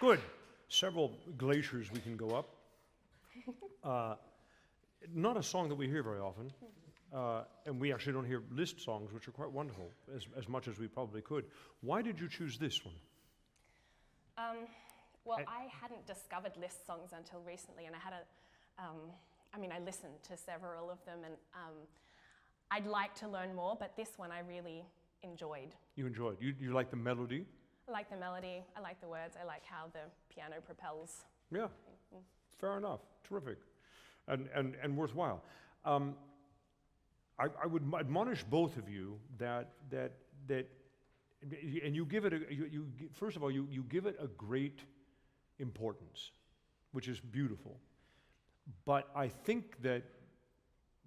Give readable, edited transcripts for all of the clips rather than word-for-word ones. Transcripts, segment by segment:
Good. Several glaciers we can go up. Not a song that we hear very often. and we actually don't hear Liszt songs, which are quite wonderful, as much as we probably could. Why did you choose this one? Well, I hadn't discovered Liszt songs until recently, and I had I listened to several of them, and I'd like to learn more, but this one I really enjoyed. You enjoyed. You like the melody? I like the melody, I like the words, I like how the piano propels. Yeah, fair enough. Terrific, and worthwhile. I would admonish both of you that and you give it first of all you give it a great importance, which is beautiful. But I think that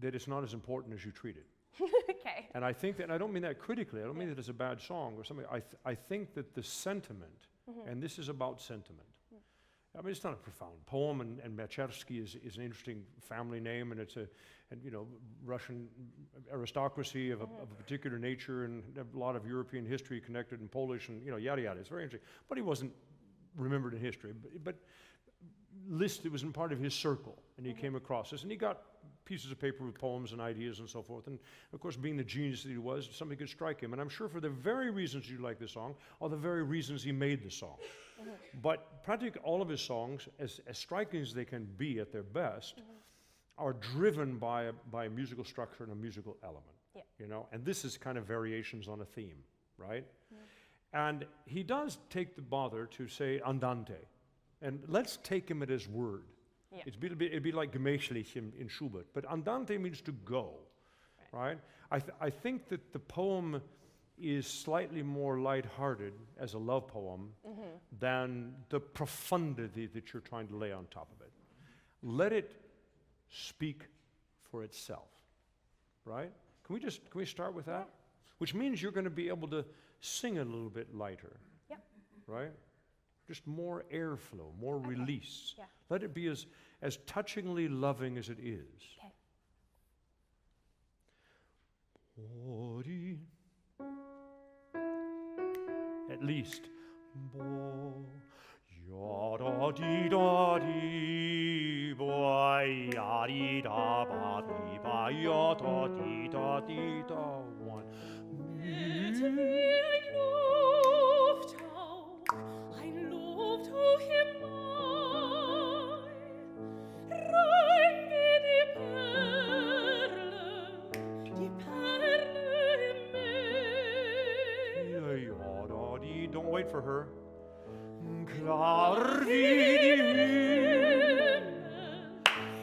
it's not as important as you treat it. Okay. And I think that, and I don't mean that critically, I don't mean that it's a bad song or something. I think that the sentiment, and this is about sentiment. I mean, it's not a profound poem, and Machersky is an interesting family name, and it's Russian aristocracy of a particular nature, and a lot of European history connected in Polish, and yada yada. It's very interesting. But he wasn't remembered in history. But Liszt, it was in part of his circle, and he came across this, and he got pieces of paper with poems and ideas and so forth, and of course, being the genius that he was, something could strike him, and I'm sure for the very reasons you like the song are the very reasons he made the song. But practically all of his songs, as striking as they can be at their best, are driven by a musical structure and a musical element, and this is kind of variations on a theme, right? And he does take the bother to say andante. And let's take him at his word. Yeah. It'd be like gemächlich in Schubert, but andante means to go, right? I think that the poem is slightly more lighthearted as a love poem than the profundity that you're trying to lay on top of it. Let it speak for itself, right? Can we start with that? Which means you're going to be able to sing a little bit lighter, right? Just more airflow, more release. Yeah. Let it be as touchingly loving as it is. Okay. At least. Bo, ya da dee da dee, boy, ya dee da ba dee ba, ya da dee da dee da. One. Don't wait for her. Klar wie die Himmel,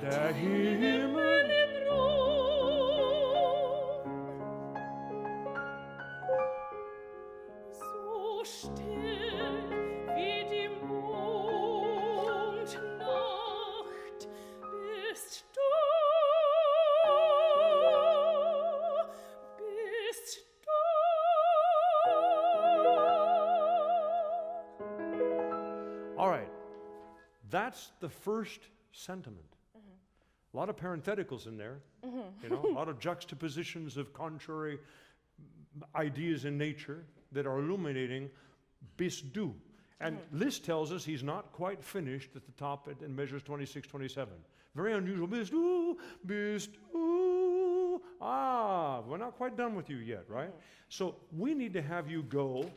der Himmel im Rot. So still wie die Mondnacht bist du. All right, that's the first sentiment. A lot of parentheticals in there, a lot of juxtapositions of contrary ideas in nature that are illuminating bist du. And Liszt tells us he's not quite finished at the top in measures 26, 27. Very unusual, bist du, bist du. We're not quite done with you yet, right? So we need to have you go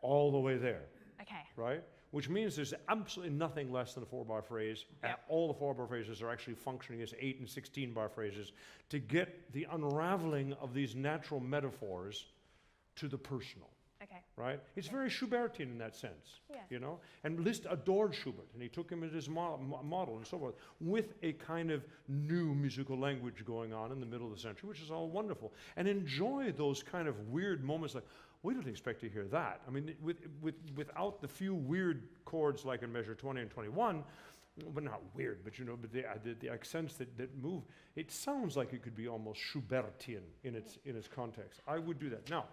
all the way there. Okay. Right? Which means there's absolutely nothing less than a 4-bar phrase. And all the 4-bar phrases are actually functioning as 8 and 16-bar phrases to get the unraveling of these natural metaphors to the personal. Okay. Right? It's very Schubertian in that sense. And Liszt adored Schubert, and he took him as his model and so forth, with a kind of new musical language going on in the middle of the century, which is all wonderful. And enjoy those kind of weird moments like, we don't expect to hear that. I mean, without the few weird chords like in measure 20 and 21, but not weird, but the accents that move, it sounds like it could be almost Schubertian in its context. I would do that. Now,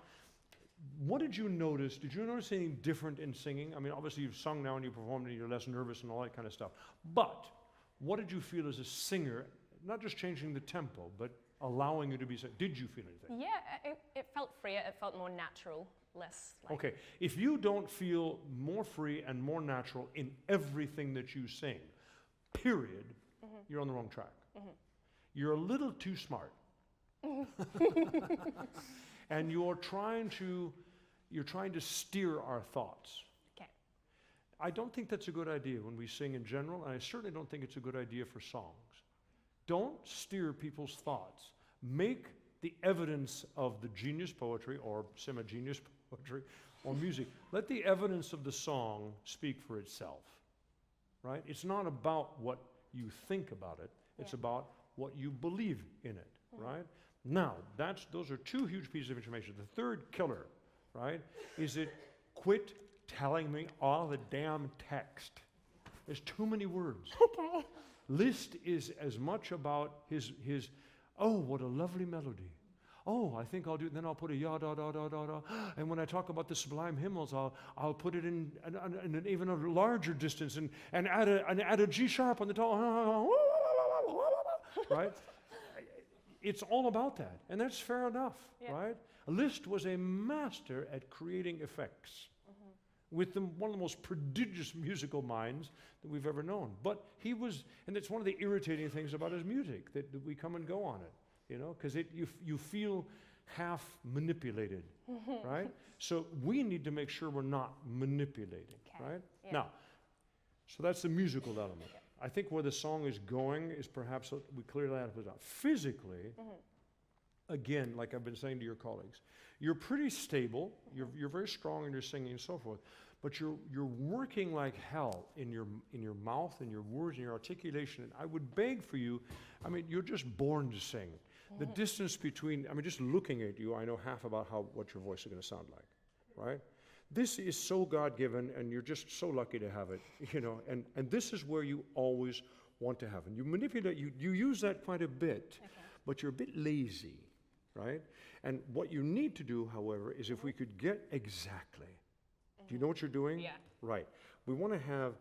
what did you notice? Did you notice anything different in singing? I mean, obviously you've sung now and you performed and you're less nervous and all that kind of stuff. But what did you feel as a singer, not just changing the tempo, but allowing you to be, did you feel anything? Yeah, it felt freer, it felt more natural, less like... Okay, if you don't feel more free and more natural in everything that you sing, period, you're on the wrong track. You're a little too smart. And you're trying to steer our thoughts. Okay. I don't think that's a good idea when we sing in general, and I certainly don't think it's a good idea for songs. Don't steer people's thoughts. Make the evidence of the genius poetry or semi-genius poetry or music. Let the evidence of the song speak for itself, right? It's not about what you think about it. It's about what you believe in it, right? Now, those are two huge pieces of information. The third killer, right, is it quit telling me all the damn text. There's too many words. Okay. Liszt is as much about his oh, what a lovely melody. Oh, I think I'll do it, and then I'll put a ya da da da da da. And when I talk about the sublime hymnals, I'll put it in an even a larger distance and add a G sharp on the top. Right? It's all about that, and that's fair enough, right? Liszt was a master at creating effects with one of the most prodigious musical minds that we've ever known. But he was, and it's one of the irritating things about his music, that we come and go on it, you know, because you feel half manipulated, right? So we need to make sure we're not manipulating, right? Yeah. Now, so that's the musical element. I think where the song is going is perhaps, we clearly have to put it out. Physically, again, like I've been saying to your colleagues, you're pretty stable, you're very strong in your singing and so forth, but you're working like hell in your mouth and your words and your articulation. And I would beg for you, I mean, you're just born to sing. The distance between, I mean, just looking at you, I know half about what your voice is going to sound like, right? This is so God-given, and you're just so lucky to have it, you know, and this is where you always want to have it. You manipulate, you use that quite a bit, but you're a bit lazy, right? And what you need to do, however, is if we could get exactly, do you know what you're doing? Yeah. Right. We want to have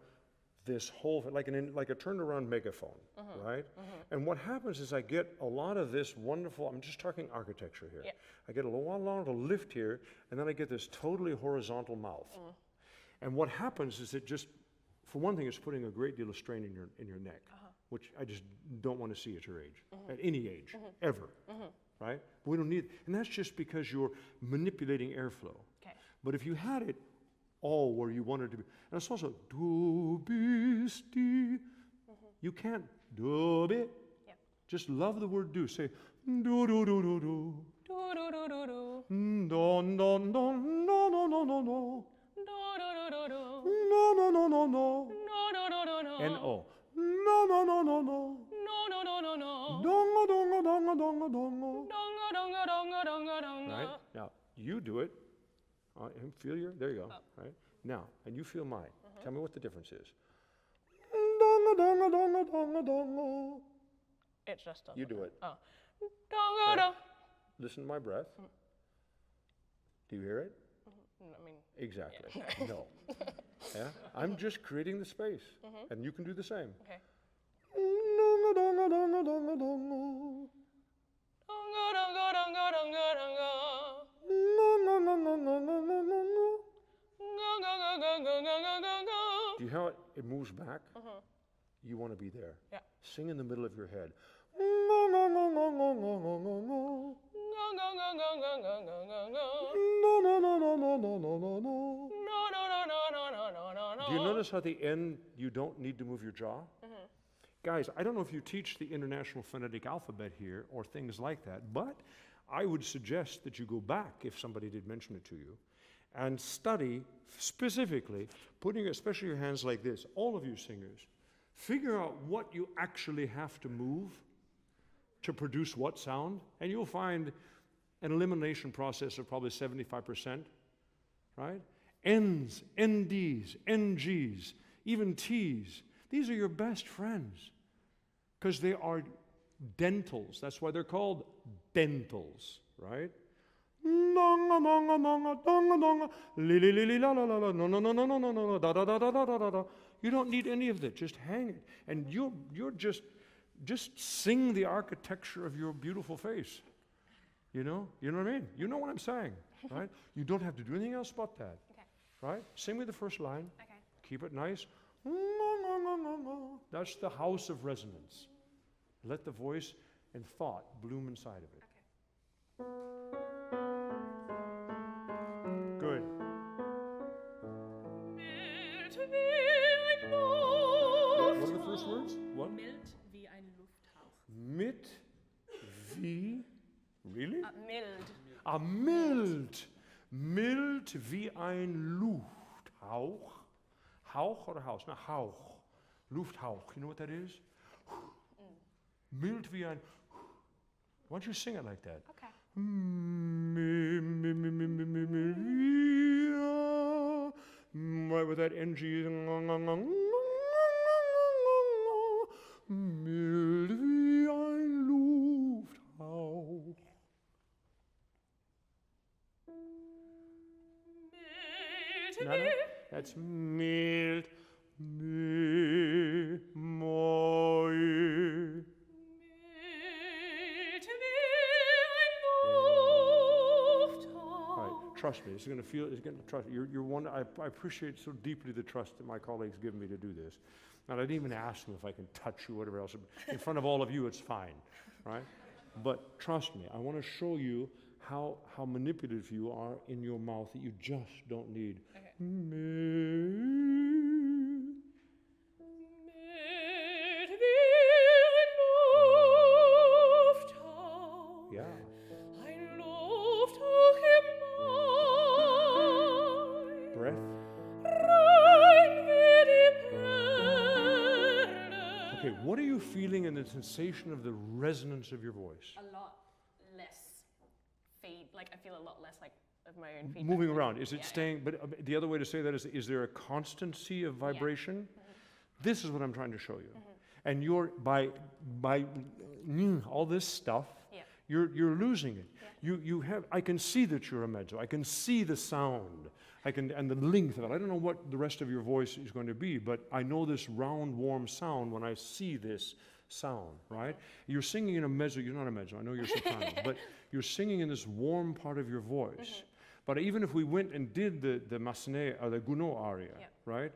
this whole, like a turned around megaphone, right? And what happens is I get a lot of this wonderful, I'm just talking architecture here. Yeah. I get a lot of lift here, and then I get this totally horizontal mouth. And what happens is it just, for one thing, it's putting a great deal of strain in your neck, which I just don't want to see at your age, at any age, ever, right? But we don't need, and that's just because you're manipulating airflow. Okay. But if you had it all where you wanted to be, and it's also do bis di. You can't do it. Yep. Just love the word do. Say do do do do do. Do do do do do. Don don don no no no no no. Do do do do do. No no no no no. No no no no no. And oh. No no no no no. No no no no no. Donga donga donga donga donga. Donga donga donga donga donga. Right? Now you do it. Feel your, there you go, right? Now, and you feel mine. Tell me what the difference is. Donga, donga, donga, donga, donga. It's just donga. You do it. Oh. Donga, donga. Listen to my breath. Do you hear it? I mean. Exactly. Yeah. No. Yeah? I'm just creating the space. And you can do the same. Okay. Donga, donga, donga, donga, donga. Donga, donga, donga, donga, donga. No, no, no, no, no, no, no, no. Do you hear how it moves back? You want to be there. Yeah. Sing in the middle of your head. Do you notice how at the end you don't need to move your jaw? Guys, I don't know if you teach the International Phonetic Alphabet here or things like that, but I would suggest that you go back, if somebody did mention it to you, and study specifically, putting especially your hands like this, all of you singers, figure out what you actually have to move to produce what sound, and you'll find an elimination process of probably 75%, right? N's, NDs, NGs, even T's. These are your best friends because they are dentals. That's why they're called dentals, right? Donga donga donga donga donga li li li li la la la la no no no no no no no da da da da da da da. You don't need any of that. Just hang it, and you're just sing the architecture of your beautiful face. You know what I mean? You know what I'm saying, right? You don't have to do anything else but that. Okay. Right? Sing me the first line. Okay. Keep it nice. That's the house of resonance. Let the voice and thought bloom inside of it. Okay. Good. What are the first words? What? Mild wie ein Lufthauch. Mit wie? Really? Mild. Mild. Mild wie ein Lufthauch. Hauch or house? No, Hauch. Lufthauch. You know what that is? Mild wie ein. Why don't you sing it like that? Okay. Right with that NG. Mild wie ein Lufthauch. No, no, that's mild. Trust me, it's going to feel, it's going to trust. You're one, I appreciate so deeply the trust that my colleagues give me to do this. And I didn't even ask them if I can touch you, whatever else. In front of all of you, it's fine, right? But trust me, I want to show you how manipulative you are in your mouth that you just don't need. Okay. Yeah. Breath. Okay, what are you feeling in the sensation of the resonance of your voice? A lot less like I feel a lot less like of my own feedback. Moving around, is it Yeah, staying, but the other way to say that is there a constancy of vibration? This is what I'm trying to show you. And you're, by all this stuff, you're losing it. You have, I can see that you're a mezzo. I can see the sound. And the length of it. I don't know what the rest of your voice is going to be, but I know this round, warm sound when I see this sound, right? You're singing in a mezzo. You're not a mezzo. I know you're soprano, but you're singing in this warm part of your voice. But even if we went and did the Massenet or the Gounod aria, right?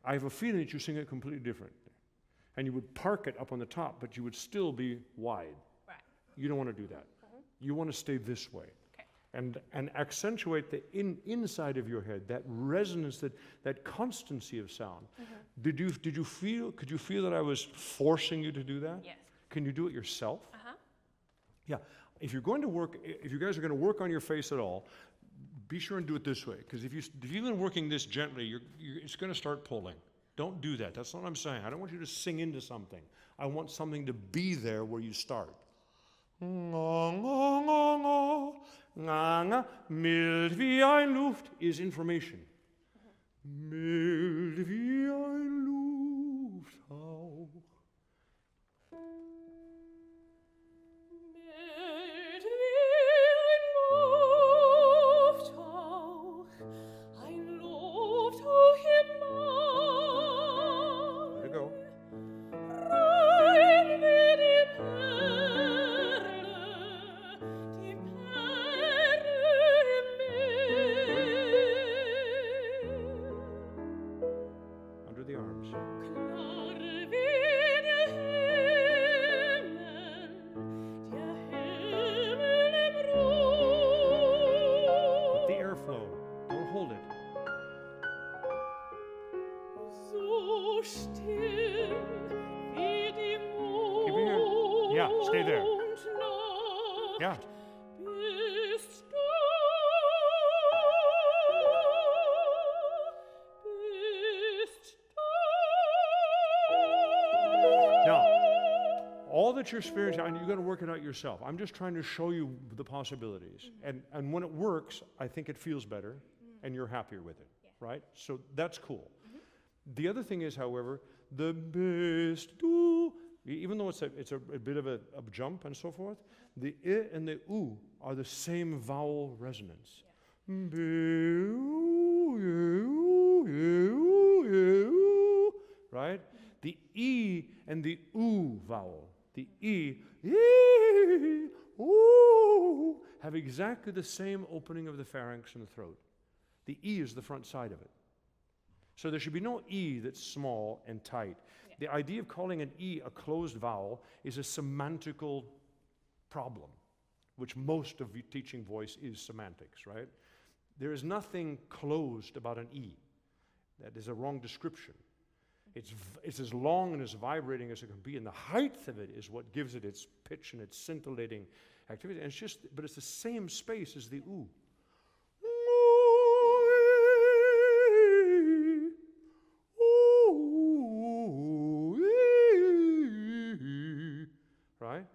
I have a feeling that you sing it completely different. And you would park it up on the top, but you would still be wide. Right. You don't want to do that. You want to stay this way. And accentuate the inside of your head, that resonance, that constancy of sound. Could you feel that I was forcing you to do that? Yes. Can you do it yourself? Yeah. If you guys are going to work on your face at all, be sure and do it this way. Because if you've been working this gently, it's going to start pulling. Don't do that. That's not what I'm saying. I don't want you to sing into something. I want something to be there where you start. Mild wie ein Luft is information. Mild wie ein Lufthauch. Mild wie ein Lufthauch im Mai. There you go. Rein wie die Under the arms. Klar wie der Himmel im Rot. Let the air flow. Don't hold it. So still wie die Keep it here. Yeah, stay there. Mondnacht Yeah. bist du, bist du. Now, all that you're experiencing, and you've got to work it out yourself. I'm just trying to show you the possibilities. And when it works, I think it feels better, and you're happier with it, right? So that's cool. The other thing is, however, the best do, even though it's a bit of a jump and so forth, the I and the U are the same vowel resonance. Right? The E and the U vowel, the E, ooh, have exactly the same opening of the pharynx and the throat. The E is the front side of it. So there should be no E that's small and tight. The idea of calling an E a closed vowel is a semantical problem. which most of teaching voice is semantics, right? There is nothing closed about an E. That is a wrong description. It's as long and as vibrating as it can be, and the height of it is what gives it its pitch and its scintillating activity. And but it's the same space as the oo. Right?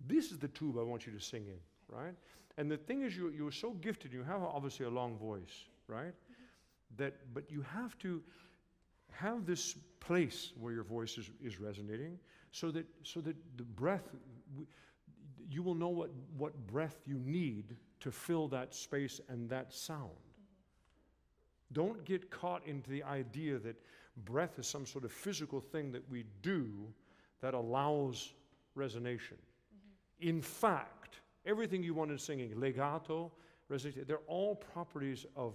This is the tube I want you to sing in, right? And the thing is, you're so gifted, you have obviously a long voice, right? But you have to have this place where your voice is resonating, so that the breath, you will know what breath you need to fill that space and that sound. Don't get caught into the idea that breath is some sort of physical thing that we do that allows resonation. In fact, everything you want in singing, legato, resonate, they're all properties of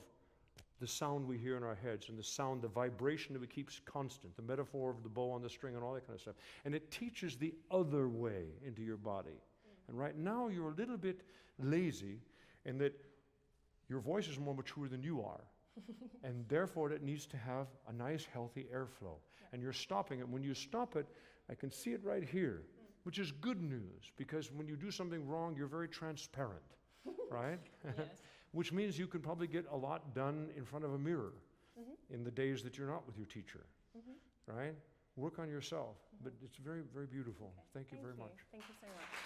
the sound we hear in our heads, and the sound, the vibration that we keep constant, the metaphor of the bow on the string and all that kind of stuff. And it teaches the other way into your body. And right now you're a little bit lazy in that your voice is more mature than you are. And therefore it needs to have a nice, healthy airflow. And you're stopping it. When you stop it, I can see it right here, which is good news, because when you do something wrong, you're very transparent, right? Yes. Which means you can probably get a lot done in front of a mirror in the days that you're not with your teacher, right? Work on yourself, but it's very, very beautiful. Okay. Thank you very much. Thank you so much.